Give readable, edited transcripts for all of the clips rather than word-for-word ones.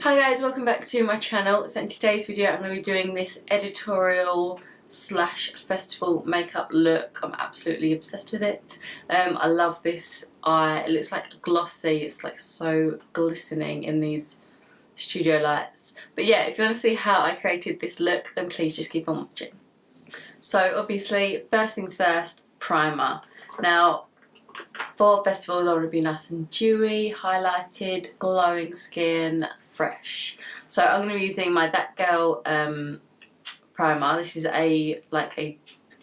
Hi guys, welcome back to my channel. So in today's video I'm going to be doing this editorial slash festival makeup look. I'm absolutely obsessed with it. I love this eye. It looks like glossy. It's like so glistening in these studio lights. But yeah, if you want to see how I created this look, then please just keep on watching. So obviously, first things first, primer. Now, for festivals I want to be nice and dewy, highlighted, glowing skin, fresh. So I'm going to be using my That Girl primer. This is a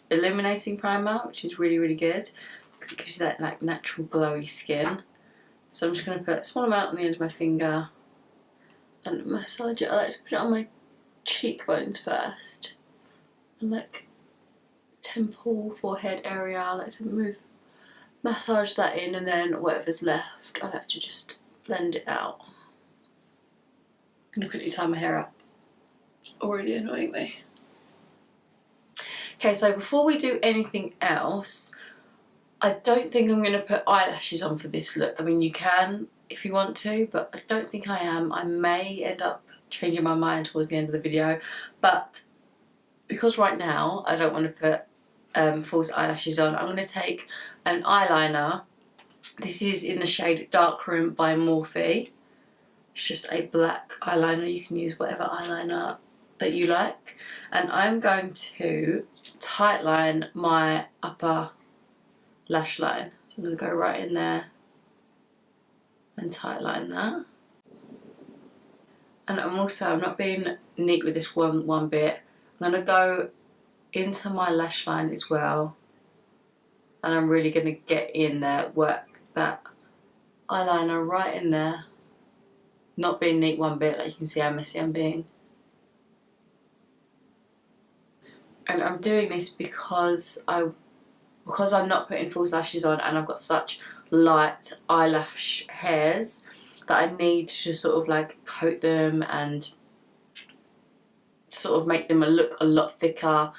illuminating primer, which is really good because it gives you that like natural glowy skin. So I'm just going to put a small amount on the end of my finger and massage it. I like to put it on my cheekbones first and like temple, forehead area. I like to massage that in, and then whatever's left I like to just blend it out. I'm gonna quickly tie my hair up. It's already annoying me. Okay, so before we do anything else, I don't think I'm gonna put eyelashes on for this look. I mean, you can if you want to, but I don't think I am. I may end up changing my mind towards the end of the video, but because right now I don't want to put false eyelashes on, I'm going to take an eyeliner. This is in the shade Darkroom by Morphe. It's just a black eyeliner. You can use whatever eyeliner that you like. And I'm going to tightline my upper lash line. So I'm going to go right in there and tightline that. And I'm not being neat with this one bit. I'm going to go into my lash line as well, and I'm really going to get in there, work that eyeliner right in there, not being neat one bit. Like you can see how messy I'm being. And I'm doing this because I'm not putting false lashes on and I've got such light eyelash hairs that I need to sort of like coat them and sort of make them look a lot thicker,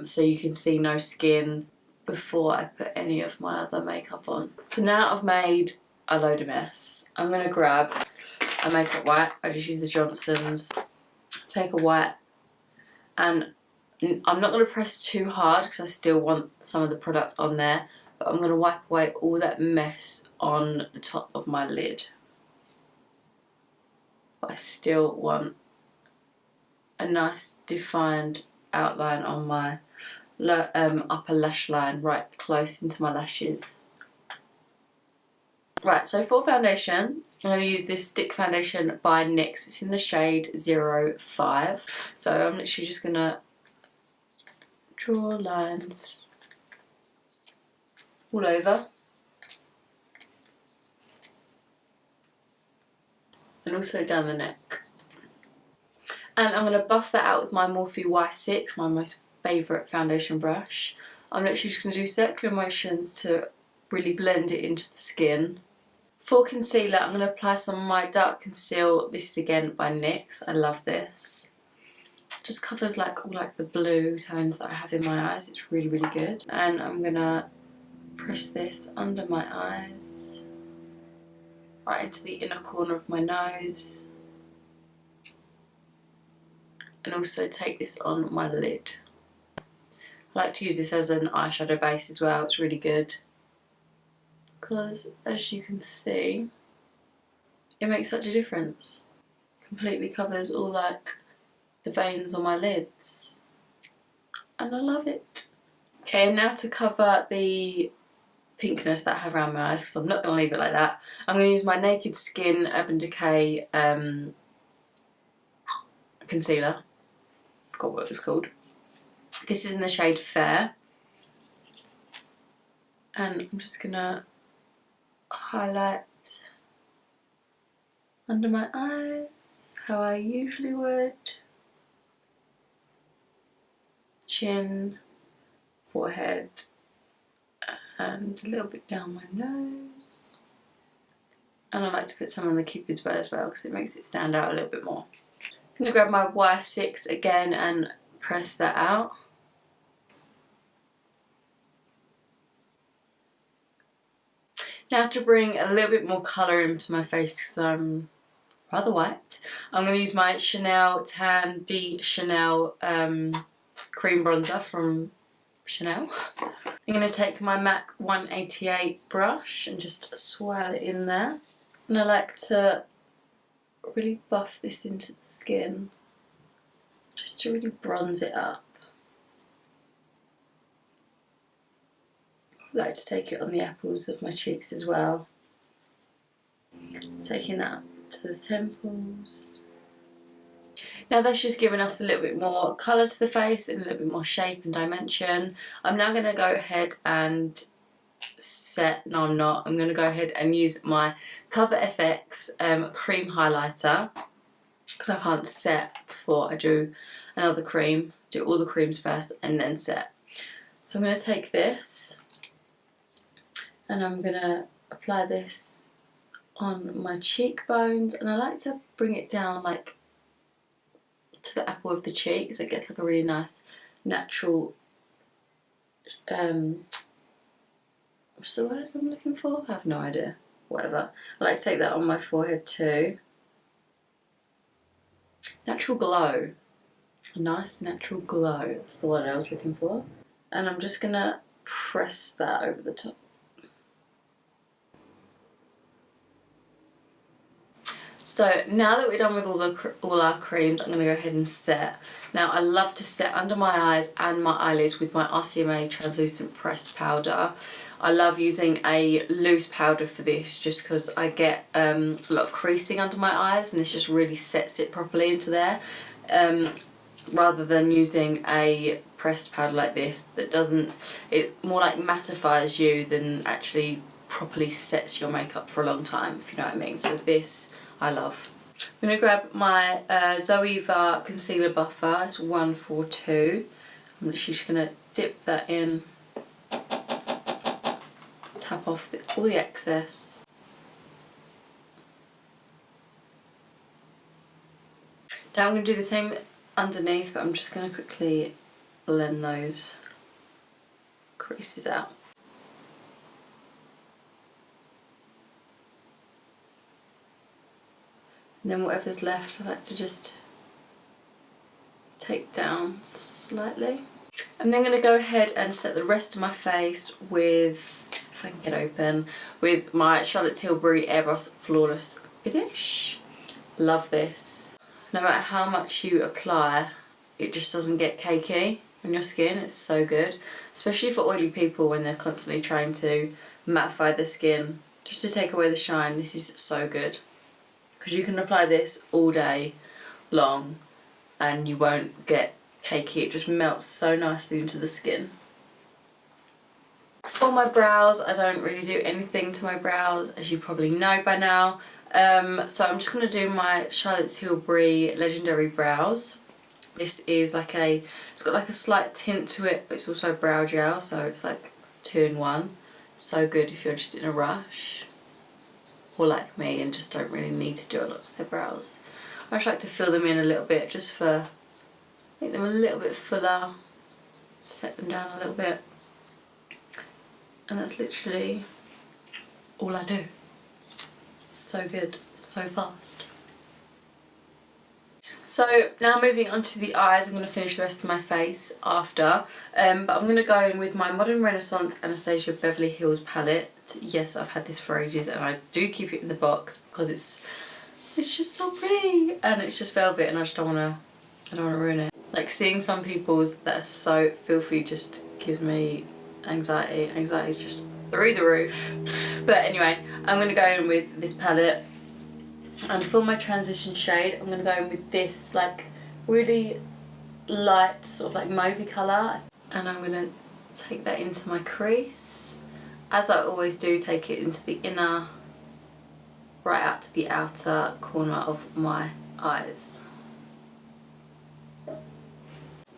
so you can see no skin before I put any of my other makeup on. So now I've made a load of mess, I'm going to grab a makeup wipe. I just use the Johnson's. Take a wipe, and I'm not going to press too hard because I still want some of the product on there, but I'm going to wipe away all that mess on the top of my lid. But I still want a nice defined outline on my upper lash line, right close into my lashes. Right, so for foundation, I'm going to use this stick foundation by NYX. It's in the shade 05. So I'm literally just going to draw lines all over. And also down the neck. And I'm going to buff that out with my Morphe Y6, my most favourite foundation brush. I'm literally just going to do circular motions to really blend it into the skin. For concealer, I'm going to apply some of my Dark Conceal. This is again by NYX. I love this. It just covers like all like the blue tones that I have in my eyes. It's really good. And I'm going to press this under my eyes, right into the inner corner of my nose. And also take this on my lid. I like to use this as an eyeshadow base as well. It's really good because, as you can see, it makes such a difference. Completely covers all like the veins on my lids, and I love it. Okay, and now to cover the pinkness that I have around my eyes, because I'm not going to leave it like that, I'm going to use my Naked Skin Urban Decay concealer. Forgot what it was called. This is in the shade Fair, and I'm just gonna highlight under my eyes how I usually would. Chin, forehead, and a little bit down my nose. And I like to put some on the Cupid's bow as well because it makes it stand out a little bit more. I'm going to grab my Y6 again and press that out. Now to bring a little bit more colour into my face, because I'm rather white. I'm going to use my Chanel Tan de Chanel cream bronzer from Chanel. I'm going to take my MAC 188 brush and just swirl it in there. And I like to really buff this into the skin, just to really bronze it up. I like to take it on the apples of my cheeks as well. Taking that to the temples. Now that's just giving us a little bit more colour to the face and a little bit more shape and dimension. I'm now going to go ahead and set, no I'm not, I'm going to go ahead and use my Cover FX cream highlighter, because I can't set before I do another cream. Do all the creams first and then set. So I'm going to take this and I'm going to apply this on my cheekbones, and I like to bring it down like to the apple of the cheek so it gets like a really nice natural what's the word I'm looking for? I have no idea. Whatever. I like to take that on my forehead too. Natural glow. A nice natural glow. That's the word I was looking for. And I'm just gonna press that over the top. So now that we're done with all our creams, I'm going to go ahead and set. Now I love to set under my eyes and my eyelids with my RCMA translucent pressed powder. I love using a loose powder for this just because I get a lot of creasing under my eyes, and this just really sets it properly into there. Rather than using a pressed powder like this that doesn't, it more like mattifies you than actually properly sets your makeup for a long time, if you know what I mean. So this I love. I'm going to grab my Zoeva concealer buffer. It's 142. I'm literally just going to dip that in, tap off all the excess. Now I'm going to do the same underneath, but I'm just going to quickly blend those creases out. And then whatever's left I like to just take down slightly. I'm then going to go ahead and set the rest of my face with, if I can get open, with my Charlotte Tilbury Airbrush Flawless Finish. Love this. No matter how much you apply, it just doesn't get cakey on your skin. It's so good, especially for oily people when they're constantly trying to mattify their skin. Just to take away the shine, this is so good. Because you can apply this all day long and you won't get cakey. It just melts so nicely into the skin. For my brows, I don't really do anything to my brows, as you probably know by now. So I'm just going to do my Charlotte Tilbury Legendary Brows. This is like it's got like a slight tint to it, but it's also a brow gel, so it's like 2 in 1. So good if you're just in a rush, or like me and just don't really need to do a lot to their brows. I just like to fill them in a little bit, just for make them a little bit fuller, set them down a little bit, and that's literally all I do. It's so good, so fast. So now moving on to the eyes, I'm going to finish the rest of my face after, but I'm going to go in with my Modern Renaissance Anastasia Beverly Hills palette. Yes, I've had this for ages and I do keep it in the box because it's just so pretty, and it's just velvet and I don't want to ruin it. Like seeing some people's that are so filthy just gives me anxiety. Anxiety is just through the roof. But anyway, I'm going to go in with this palette. And for my transition shade, I'm going to go in with this like really light sort of like mauvey colour, and I'm going to take that into my crease. As I always do, take it into the inner, right out to the outer corner of my eyes.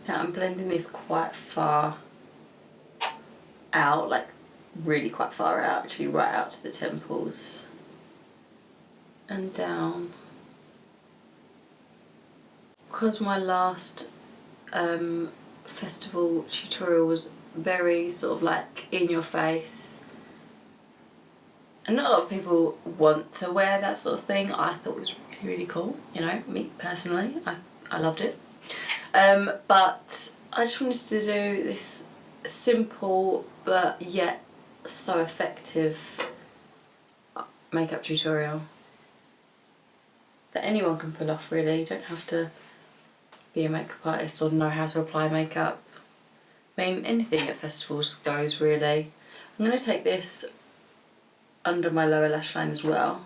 Now I'm blending this quite far out, like really quite far out, actually right out to the temples. And down. Because my last festival tutorial was very sort of like in your face, and not a lot of people want to wear that sort of thing, I thought it was really cool, you know, me personally, I loved it. But I just wanted to do this simple but yet so effective makeup tutorial that anyone can pull off really. You don't have to be a makeup artist or know how to apply makeup. I mean, anything at festivals goes really. I'm going to take this under my lower lash line as well.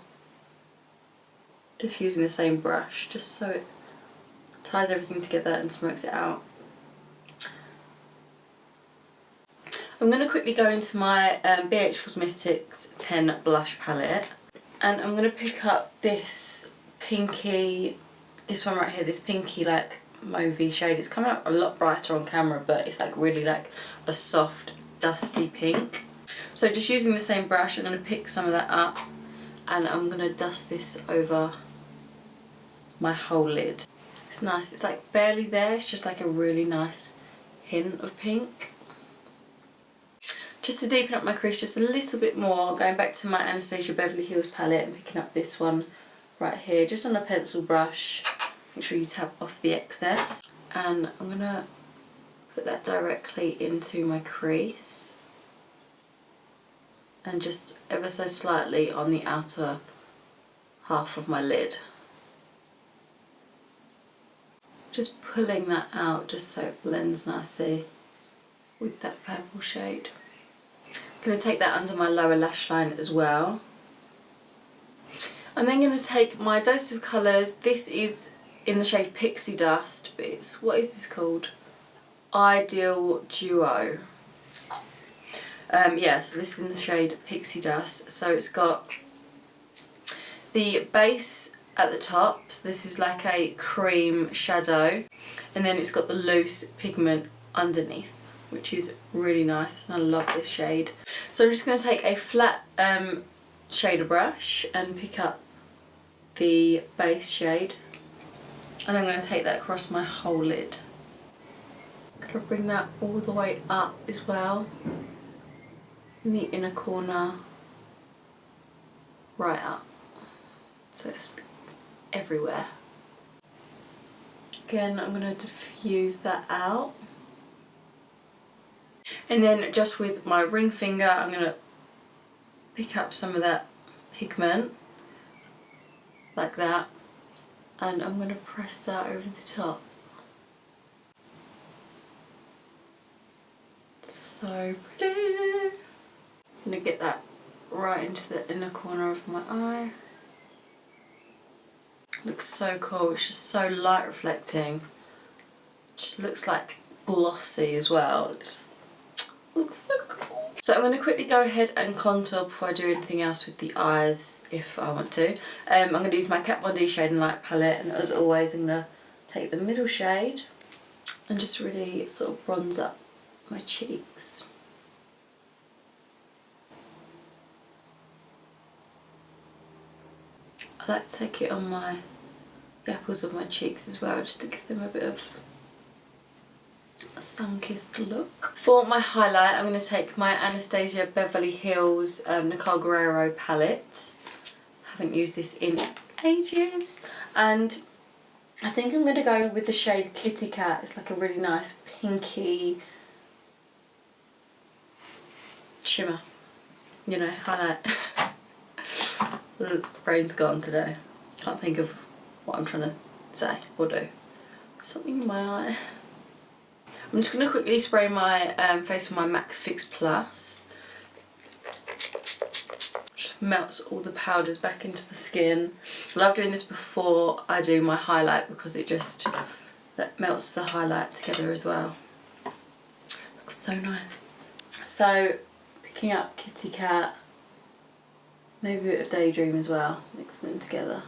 Just using the same brush, just so it ties everything together and smokes it out. I'm going to quickly go into my BH Cosmetics 10 blush palette, and I'm going to pick up this pinky, this one right here, this pinky like mauvey shade. It's coming up a lot brighter on camera, but it's like really like a soft dusty pink. So just using the same brush, I'm going to pick some of that up and I'm going to dust this over my whole lid. It's nice, it's like barely there, it's just like a really nice hint of pink. Just to deepen up my crease just a little bit more, going back to my Anastasia Beverly Hills palette and picking up this one right here, just on a pencil brush. Make sure you tap off the excess. And I'm going to put that directly into my crease. And just ever so slightly on the outer half of my lid. Just pulling that out just so it blends nicely with that purple shade. I'm going to take that under my lower lash line as well. I'm then going to take my dose of colours. This is in the shade Pixie Dust, but it's, what is this called? Ideal Duo. Yeah, so this is in the shade Pixie Dust. So it's got the base at the top, so this is like a cream shadow, and then it's got the loose pigment underneath, which is really nice, and I love this shade. So I'm just going to take a flat shader brush and pick up the base shade, and I'm going to take that across my whole lid. I'm going to bring that all the way up as well, in the inner corner, right up, so it's everywhere. Again, I'm going to diffuse that out. And then just with my ring finger, I'm going to pick up some of that pigment, like that, and I'm going to press that over the top. So pretty. I'm going to get that right into the inner corner of my eye. Looks so cool, it's just so light reflecting. Just looks like glossy as well. It just looks so cool. So I'm going to quickly go ahead and contour before I do anything else with the eyes, if I want to. I'm going to use my Kat Von D Shade and Light palette, and as always I'm going to take the middle shade and just really sort of bronze up my cheeks. I like to take it on the apples of my cheeks as well, just to give them a bit of a sun-kissed look. For my highlight, I'm going to take my Anastasia Beverly Hills Nicole Guerriero palette. Haven't used this in ages, and I think I'm going to go with the shade Kitty Cat. It's like a really nice pinky shimmer, you know, highlight. The brain's gone today. Can't think of what I'm trying to say or do. Something in my eye. I'm just going to quickly spray my face with my MAC Fix Plus. Just melts all the powders back into the skin. I love doing this before I do my highlight because it just melts the highlight together as well. Looks so nice. So picking up Kitty Cat, maybe a bit of Daydream as well, mixing them together.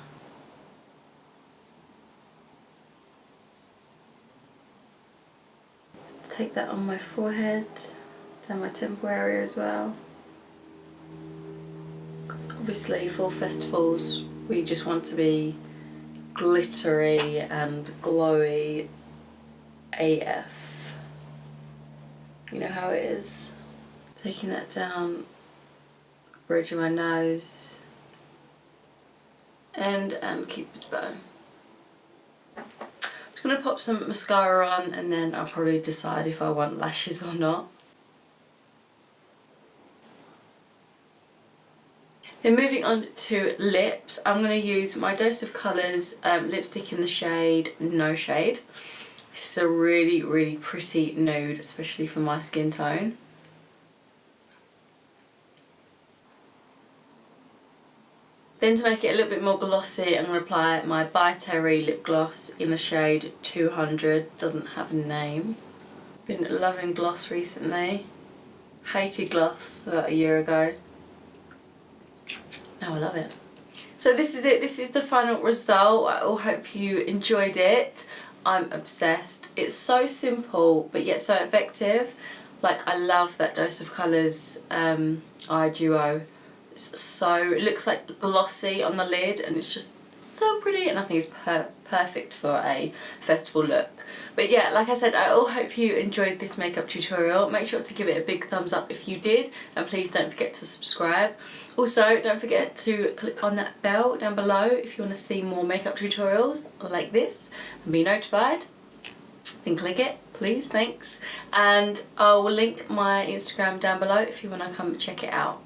Take that on my forehead, down my temple area as well. Because obviously for festivals we just want to be glittery and glowy AF. You know how it is. Taking that down the bridge of my nose and Cupid's bow. I'm just going to pop some mascara on and then I'll probably decide if I want lashes or not. Then moving on to lips, I'm going to use my Dose of Colours lipstick in the shade No Shade. This is a really, really pretty nude, especially for my skin tone. Then to make it a little bit more glossy, I'm going to apply my By Terry lip gloss in the shade 200. Doesn't have a name. Been loving gloss recently. Hated gloss about a year ago. Now I love it. So this is it. This is the final result. I all hope you enjoyed it. I'm obsessed. It's so simple but yet so effective. Like, I love that Dose of Colours eye duo. It looks like glossy on the lid and it's just so pretty, and I think it's perfect for a festival look. But yeah, like I said, I all hope you enjoyed this makeup tutorial. Make sure to give it a big thumbs up if you did, and please don't forget to subscribe. Also, don't forget to click on that bell down below if you want to see more makeup tutorials like this and be notified. Then click it, please, thanks. And I'll link my Instagram down below if you want to come check it out.